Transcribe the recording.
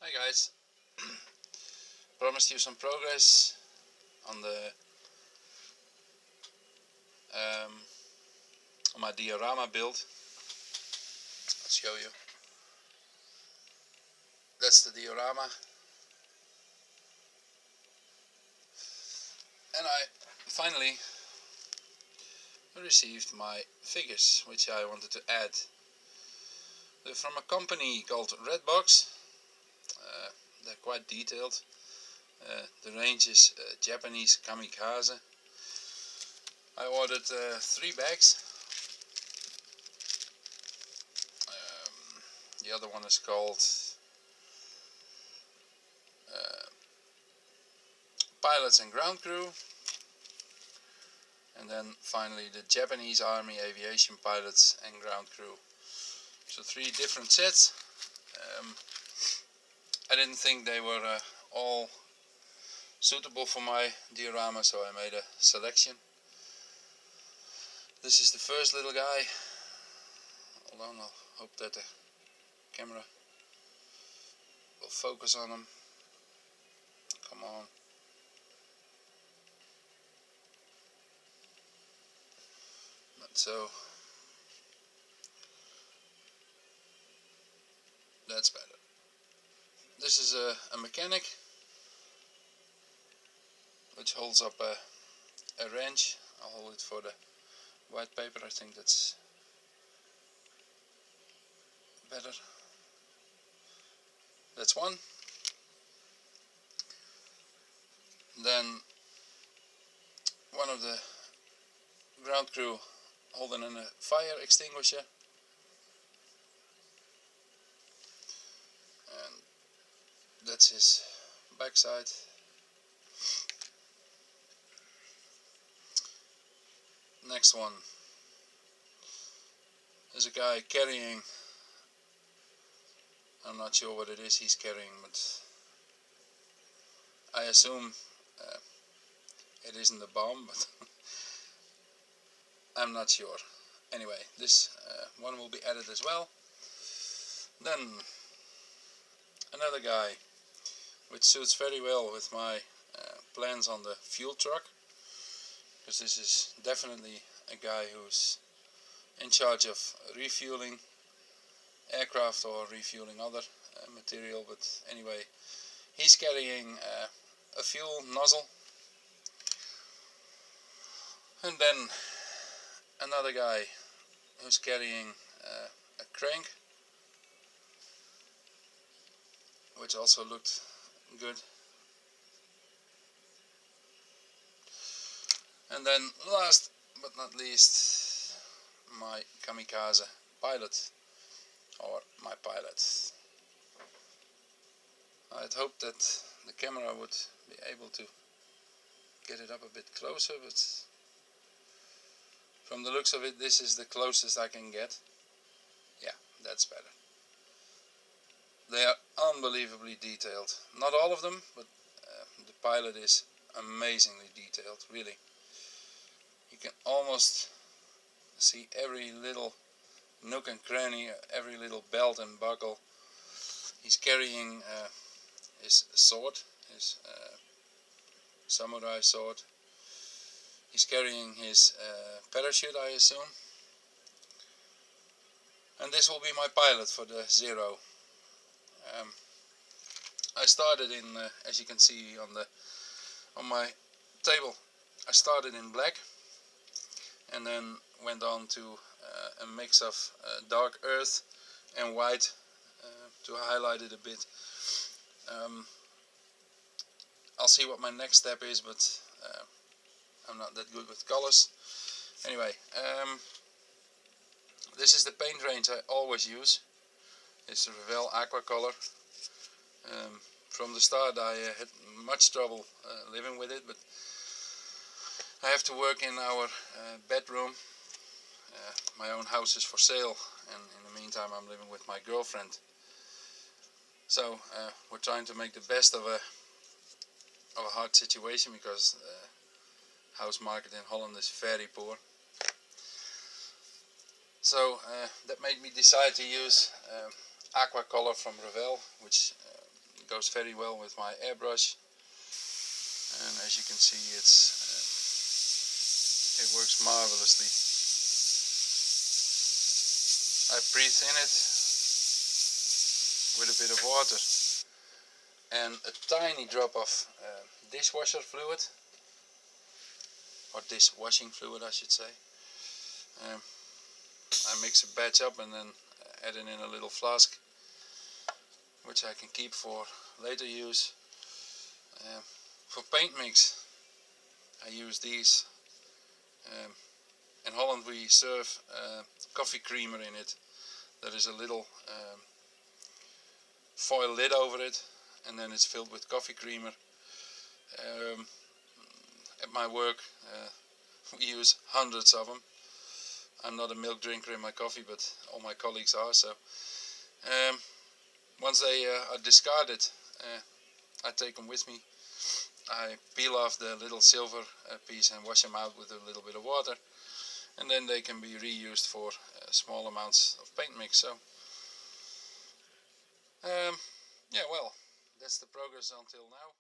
Hi guys, promised you some progress on the on my diorama build. I'll show you. That's the diorama, and I finally received my figures, which I wanted to add. They're from a company called Redbox. They're quite detailed. The range is Japanese kamikaze. I ordered 3 bags. The other one is called Pilots and Ground Crew, and then finally the Japanese Army Aviation Pilots and Ground Crew. So 3 different sets. I didn't think they were all suitable for my diorama, so I made a selection. This is the first little guy. Hold on, I'll hope that the camera will focus on him. Come on. Not so. That's better. This is a mechanic which holds up a wrench. I'll hold it for the white paper. I think that's better. That's one. Then one of the ground crew holding in a fire extinguisher, and that's his backside. Next one is a guy carrying, I'm not sure what it is he's carrying, but I assume it isn't a bomb, but I'm not sure. Anyway, this one will be added as well. Then another guy which suits very well with my plans on the fuel truck, because this is definitely a guy who's in charge of refueling aircraft or refueling other material. But anyway, he's carrying a fuel nozzle. And then another guy who's carrying a crank, which also looked good. And then last but not least, my kamikaze pilot, or my pilot. I'd hoped that the camera would be able to get it up a bit closer, but from the looks of it, this is the closest I can get. Yeah, that's better. They are unbelievably detailed. Not all of them, but the pilot is amazingly detailed, really. You can almost see every little nook and cranny, every little belt and buckle. He's carrying his sword, his samurai sword. He's carrying his parachute, I assume. And this will be my pilot for the Zero. I started in, as you can see on my table, I started in black, and then went on to a mix of dark earth and white to highlight it a bit. I'll see what my next step is, but I'm not that good with colors. Anyway, this is the paint range I always use. It's a Revel Aqua Color. From the start I had much trouble living with it, but I have to work in our bedroom. My own house is for sale, and in the meantime I'm living with my girlfriend. So we're trying to make the best of a hard situation, because the house market in Holland is very poor. So that made me decide to use Aqua Color from Revel, which goes very well with my airbrush, and as you can see it works marvelously. I breathe in it with a bit of water and a tiny drop of dishwasher fluid, or dishwashing fluid I should say. I mix a batch up and then add it in a little flask, which I can keep for later use. For paint mix I use these. In Holland we serve coffee creamer in it. There is a little foil lid over it, and then it's filled with coffee creamer. At my work we use hundreds of them. I'm not a milk drinker in my coffee, but all my colleagues are, so once they are discarded, I take them with me. I peel off the little silver piece and wash them out with a little bit of water, and then they can be reused for small amounts of paint mix. So yeah, well, that's the progress until now.